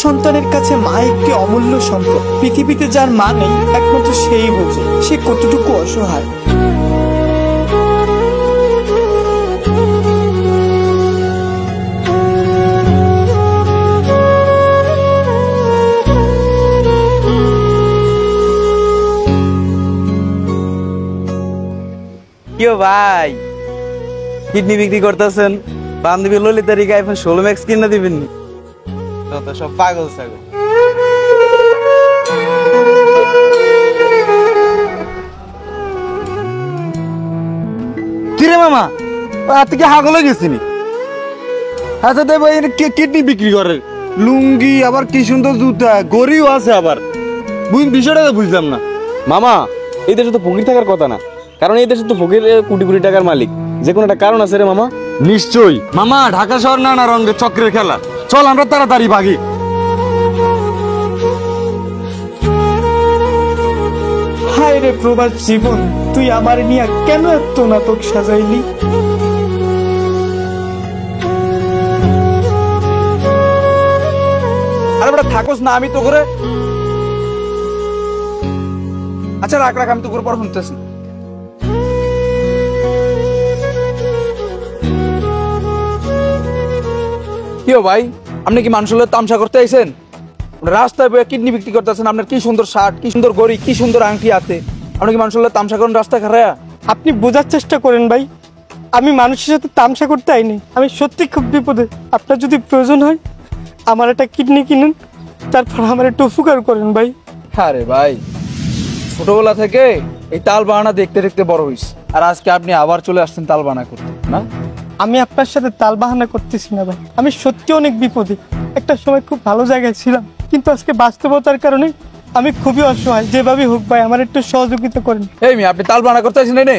সন্তানের কাছে মা একটি অমূল্য সম্পদ। পৃথিবীতে যার মা নেই একমাত্র সেই বোঝে সে কতটুকু অসহায়। কিও ভাই, কিডনি বিক্রি করতেছেন? বান্ধবী ললিতার আইফোন 16 ম্যাক্স কিনে দিবেন? যত সব পাগল ছাগল। কিরে মামা, তুই কি হাগল হয়ে গেছিনি? আচ্ছা দেব, কিডনি বিক্রি করে, লুঙ্গি, আবার কি সুন্দর জুতা, গড়িও আছে আবার। বিষয়টা বুঝলাম না মামা। এই দেশে তো ফকির থাকার কথা না, কারণ এই দেশে তো ফকির কোটি কোটি টাকার মালিক। যে কোনো একটা কারণ আছে রে মামা। নিশ্চয়ই মামা, ঢাকা শহর নানা রঙের চক্রের খেলা। চল আমরা তাড়াতাড়ি ভাগি। হায় রে প্রবাস জীবন, তুই আমার নিয়ে কেন এত নাটক সাজাইলি? আরে বেটা থাকোস না, আমি তো করে। আচ্ছা রাখ রাখ, আমি তো করে পর শুনতেছি। কিও ভাই, আপনি কি মানুষের তামসা করতে আইছেন? রাস্তায় বয়ে কিডনি বিক্রি করতেছেন, আপনার কি সুন্দর শার্ট, কি সুন্দর গড়ি, কি সুন্দর আংটি আছে, আপনি কি মানুষের তামসা করেন রাস্তায় খারায়া? আপনি বোঝার চেষ্টা করেন ভাই, আমি মানুষের সাথে তামসা করতে আইনি। আমি সত্যি খুব বিপদে। আপনার যদি প্রয়োজন হয় আমার একটা কিডনি কিনুন, তারপর আমার একটু উপকার করেন ভাই। আরে ভাই, ছোটবেলা থেকে এই তাল বাহানা দেখতে দেখতে বড় হইস, আর আজকে আপনি আবার চলে আসছেন তাল বাহানা করতে না? আমি আপনার সাথে তাল বাহানা করতেছি না ভাই, আমি সত্যি অনেক বিপদে। একটা সময় খুব ভালো জায়গায় ছিলাম, কিন্তু আজকে বাস্তবতার কারণে আমি খুবই অসহায়। যেভাবে হোক ভাই আমার একটু সহযোগিতা করেন। এই মিয়া, আপনি তাল বাহানা করতে আসেন না?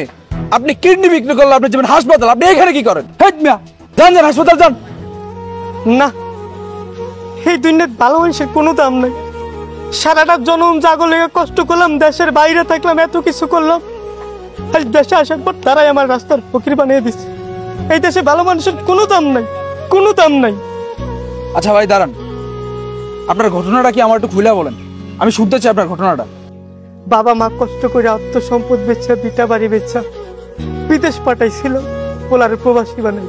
আপনি কিডনি বিক্রি করলে আপনি যাবেন হাসপাতাল, আপনি এখানে কি করেন? হেট মিয়া, যান যান হাসপাতাল যান। না, এই দুনিয়ার ভালো মানুষের কোনো দাম নাই। সারাটা জনম জাগো লেগে কষ্ট করলাম, দেশের বাইরে থাকলাম, এত কিছু করলাম, আজ দেশে আসার পর তারাই আমার রাস্তার ফকির বানিয়ে দিচ্ছে। এই দেশে ভালো মানুষের কোনো দাম নাই, কোনো দাম নাই। আচ্ছা ভাই দাঁড়ান, আপনার ঘটনাটা কি আমার একটু খুলে বলেন, আমি শুনতে চাই আপনার ঘটনাটা। বাবা মা কষ্ট করে আত্ম সম্পদ বেচা, বিটা বাড়ি বেচা বিদেশ পাঠাইছিল, পোলার প্রবাসী বানাই।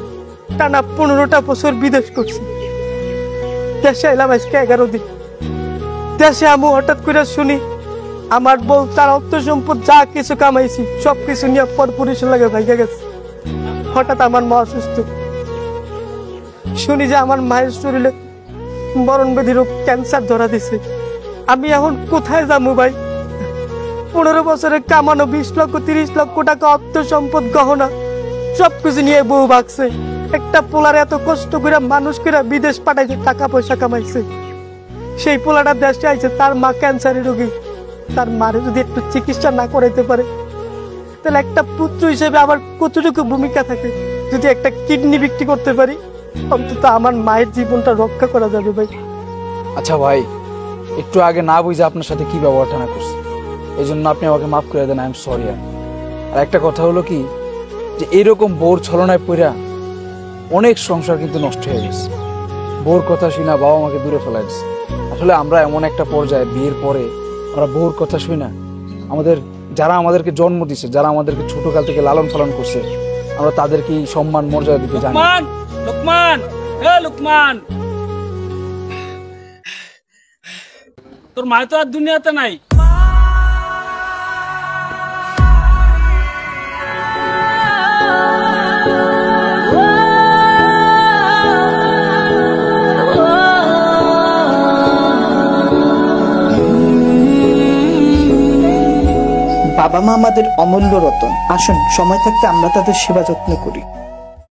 টানা 15টা বছর বিদেশ করছি। দেশে এলাম আজকে 11 দিন। দেশে আমি হঠাৎ করে শুনি আমার বউ তার অর্থ সম্পদ যা কিছু কামাইছি সবকিছু নিয়ে পরপুরুষের লাগে ভাইগা গেছে। হঠাৎ আমার মা অসুস্থ, শুনি যে আমার মায়ের শরীরে মরণব্যাধি রোগ, ক্যান্সার ধরা দিছে। আমি এখন কোথায় যাবো ভাই? 15 বছরে কামানো 20 লক্ষ 30 লক্ষ টাকা অর্থ সম্পদ, গহনা সবকিছু নিয়ে বউ ভাগছে। একটা পোলার এত কষ্ট করে মানুষ করে বিদেশ পাঠাইছে, টাকা পয়সা কামাইছে। সেই পোলাটা দেশে আইছে, তার মা ক্যান্সারের রোগী। তার মারে যদি একটু চিকিৎসা না করাইতে পারে, তাহলে একটা পুত্র হিসেবে আমার কতটুকু ভূমিকা থাকে? যদি একটা কিডনি বিক্রি করতে পারি, অন্তত আমার মায়ের জীবনটা রক্ষা করা যাবে ভাই। আচ্ছা ভাই, একটু আগে না বুঝে আপনার সাথে কি ব্যবহারটা না করছি, এই জন্য আপনি আমাকে মাফ করে দেন। I am sorry. আর একটা কথা হলো কি, যে এরকম বোর ছলনায় পড়া অনেক সংসার কিন্তু নষ্ট হয়ে গেছে। বোর কথা শুনে বাবা মাকে দূরে ফেলা গেছে। আসলে আমরা এমন একটা পর্যায়ে, বিয়ের পরে আমরা বোর কথা শুই না, আমাদের যারা আমাদেরকে জন্ম দিচ্ছে, যারা আমাদেরকে ছোটকাল থেকে লালন পালন করছে, আমরা তাদেরকে সম্মান মর্যাদা দিতে জানি। লুকমান, এ লুকমান, তোর মা তো আর দুনিয়াতে নাই। বাবা মা আমাদের অমূল্য রতন। আসুন সময় থাকতে আমরা তাদের সেবা যত্ন করি।